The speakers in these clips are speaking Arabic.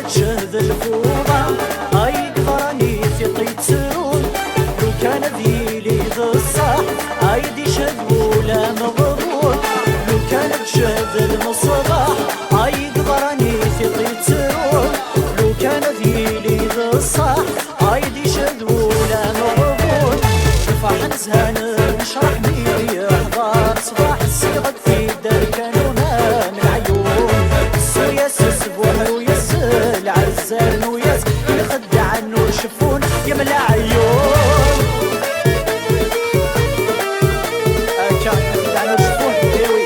تشهد الفوضى هاي قدراني ثقي تسرون لو كان ذيلي ذا الصح هاي دي شهد ولا مضبوط لو كان تشهد المصباح هاي قدراني ثقي تسرون لو كان ذيلي ذا الصح هاي دي شهد ولا مضبوط رفع نزهان نشرح ميدي احضار صباح الصيغة في الدار كانوا من عيون السويس السبوح ويس العزال ويس يخدع النور شفون يملى عيون اكا يخدع النور شفون ديوي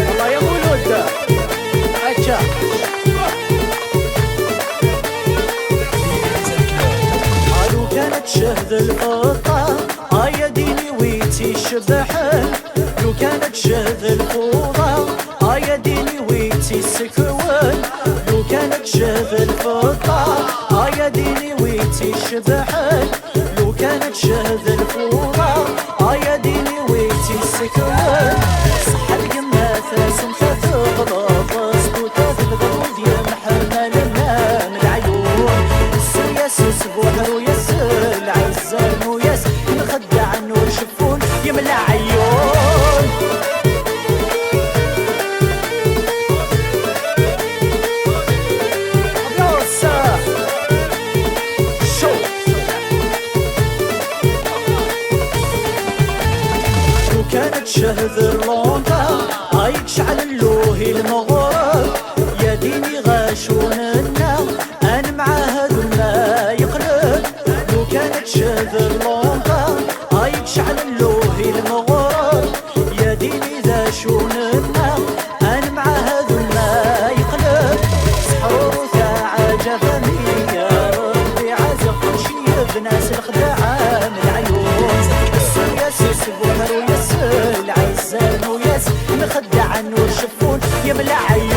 والله يا مولود اكا قالوا كانت شهد القطة يا ديني ويتي الشبحان لو كانت شهد الفوضى يا ديني ويتي السكوان لو كانت شهد الفضة يا ديني ويتي الشبحان لو كانت شهد الفوضى يا ديني ويتي السكوان صح القماثة سمثة تغضب سكوتة تغضب يا محمل من العيون السويس سبوح ويس العزان ويس نخدع النور شفون يملى عيون كانت شهد الروندا هاي تشعل اللوهي المغرب يا ديني غاشوننا انا معاهد ما يقلب لو كانت شهد الروندا هاي تشعل اللوهي المغرب يا ديني غاشوننا انا معاهد ما يقلب سحور عجب يا ربي عزق شيب ناس الخداعه من العيون السويس سبوح العزان ويس نخدع النور شفون يملى عيون